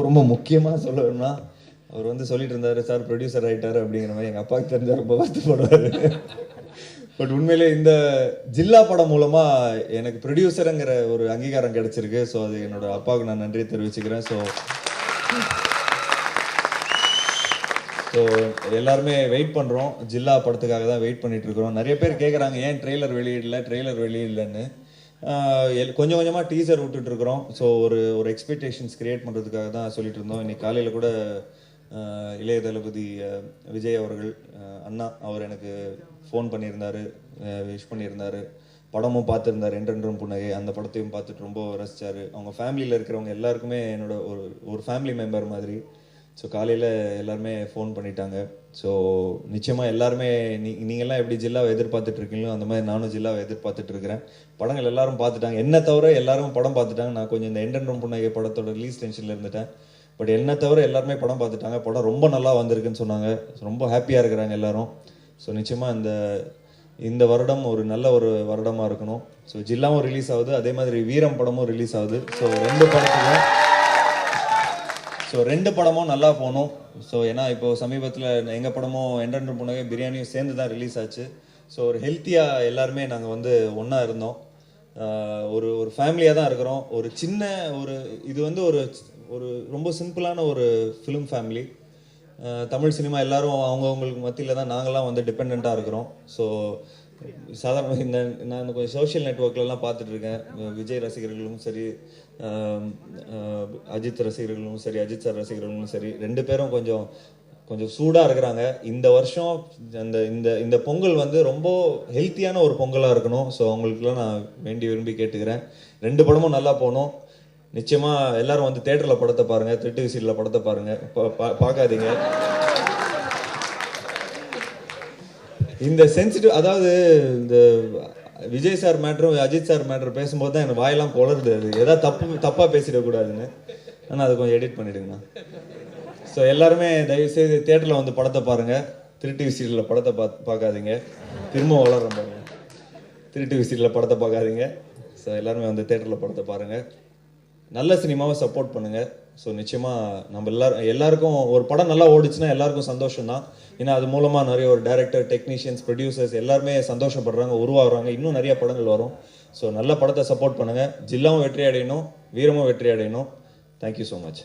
ரொம்ப முக்கியமாக சொல்லணும்னா அவர் வந்து சொல்லிட்டு இருந்தார், சார் ப்ரொடியூசர் ஆகிட்டார் அப்படிங்கிற மாதிரி. எங்கள் அப்பாவுக்கு தெரிஞ்சால் ரொம்ப வருத்தப்படுவார். பட் உண்மையிலே இந்த ஜில்லா படம் மூலமாக எனக்கு ப்ரொடியூசருங்கிற ஒரு அங்கீகாரம் கிடைச்சிருக்கு. ஸோ அது என்னோட அப்பாவுக்கு நான் நன்றியை தெரிவிச்சுக்கிறேன். ஸோ எல்லாருமே வெயிட் பண்ணுறோம், ஜில்லா படத்துக்காக தான் வெயிட் பண்ணிட்டு இருக்கிறோம். நிறைய பேர் கேட்குறாங்க ஏன் ட்ரெய்லர் வெளியிடலன்னு. கொஞ்சம் கொஞ்சமாக டீசர் விட்டுட்டு இருக்கிறோம். ஸோ ஒரு எக்ஸ்பெக்டேஷன்ஸ் கிரியேட் பண்ணுறதுக்காக தான் சொல்லிட்டு இருந்தோம். இன்னைக்கு காலையில் கூட இளைய தளபதி விஜய் அவர்கள் அண்ணா அவர் எனக்கு ஃபோன் பண்ணியிருந்தார், விஷ் பண்ணியிருந்தார். படமும் பார்த்துருந்தார், என்றென்றும் புன்னகை. அந்த படத்தையும் பார்த்துட்டு ரொம்ப ரசித்தார். அவங்க ஃபேமிலியில் இருக்கிறவங்க எல்லாருக்குமே என்னோட ஒரு ஃபேமிலி மெம்பர் மாதிரி. ஸோ காலையில் எல்லாருமே ஃபோன் பண்ணிட்டாங்க. ஸோ நிச்சயமாக எல்லாருமே நீங்கள்லாம் எப்படி ஜில்லாவை எதிர்பார்த்துட்டு இருக்கீங்களோ அந்த மாதிரி நானும் ஜில்லாவை எதிர்பார்த்துட்டு இருக்கிறேன். படங்கள் எல்லாரும் பார்த்துட்டாங்க, என்ன தவிர எல்லாரும் படம் பார்த்துட்டாங்க. நான் கொஞ்சம் இந்த என்றென்றும் புன்னகை படத்தோட ரிலீஸ் டென்ஷனில் இருந்துட்டேன். பட் என்ன தவிர எல்லாருமே படம் பார்த்துட்டாங்க. படம் ரொம்ப நல்லா வந்திருக்குன்னு சொன்னாங்க. ரொம்ப ஹாப்பியாக இருக்கிறாங்க எல்லாரும். ஸோ நிச்சயமாக இந்த வருடம் ஒரு நல்ல ஒரு வருடமாக இருக்கணும். ஸோ ஜில்லாவும் ரிலீஸ் ஆகுது, அதே மாதிரி வீரம் படமும் ரிலீஸ் ஆகுது. ஸோ ரெண்டு படமும் நல்லா போகணும். ஸோ ஏன்னா இப்போ சமீபத்தில் எங்கள் படமும் என்றென்றும் புன்னகை பிரியாணியும் சேர்ந்து தான் ரிலீஸ் ஆச்சு. ஸோ ஒரு ஹெல்த்தியாக எல்லாருமே நாங்கள் வந்து ஒன்றா இருந்தோம். ஒரு ஃபேமிலியாக தான் இருக்கிறோம். ஒரு சின்ன இது வந்து ஒரு ரொம்ப சிம்பிளான ஒரு ஃபிலிம் ஃபேமிலி. தமிழ் சினிமா எல்லாரும் அவங்கவுங்களுக்கு மத்தியில் தான் நாங்கள்லாம் வந்து டிபெண்ட்டாக இருக்கிறோம். ஸோ சாதாரண நான் கொஞ்சம் சோஷியல் நெட்ஒர்க்லலாம் பார்த்துட்டு இருக்கேன். விஜய் ரசிகர்களும் சரி, அஜித் ரசிகர்களும் சரி, அஜித் சார் ரசிகர்களும் சரி, ரெண்டு பேரும் கொஞ்சம் சூடாக இருக்கிறாங்க. இந்த வருஷம் இந்த பொங்கல் வந்து ரொம்ப ஹெல்த்தியான ஒரு பொங்கலாக இருக்கணும். ஸோ அவங்களுக்குலாம் நான் விரும்பி கேட்டுக்கிறேன். ரெண்டு படமும் நல்லா போகணும். நிச்சயமாக எல்லாரும் வந்து தேட்டரில் படத்தை பாருங்கள், திருட்டு விசிலில் படத்தை பாருங்கள், பார்க்காதீங்க. இந்த சென்சிட்டிவ், அதாவது இந்த விஜய் சார் மேட்ரும் அஜித் சார் மேட்ரு பேசும்போது தான் எனக்கு வாயெல்லாம் குளருது. அது ஏதாவது தப்பாக பேசிடக்கூடாதுன்னு. ஆனால் அது கொஞ்சம் எடிட் பண்ணிவிடுங்கண்ணா. ஸோ எல்லாருமே தயவுசெய்து தேட்டரில் வந்து படத்தை பாருங்கள், திருட்டு விசிலில் படத்தை பார்க்காதீங்க. திரும்ப வளர்ற பாருங்க, திருட்டு விசிலில் படத்தை பார்க்காதீங்க. ஸோ எல்லாருமே வந்து தேட்டரில் படத்தை பாருங்கள், நல்ல சினிமாவை சப்போர்ட் பண்ணுங்கள். ஸோ நிச்சயமாக நம்ம எல்லாருக்கும் ஒரு படம் நல்லா ஓடிச்சுன்னா எல்லாருக்கும் சந்தோஷம் தான். ஏன்னா அது மூலமாக நிறைய ஒரு டைரக்டர், டெக்னீஷியன்ஸ், ப்ரொடியூசர்ஸ் எல்லாருமே சந்தோஷப்படுறாங்க, உருவாகுறாங்க. இன்னும் நிறைய படங்கள் வரும். ஸோ நல்ல படத்தை சப்போர்ட் பண்ணுங்கள். ஜில்லாவும் வெற்றி அடையணும், வீரமும் வெற்றி அடையணும். Thank you so much.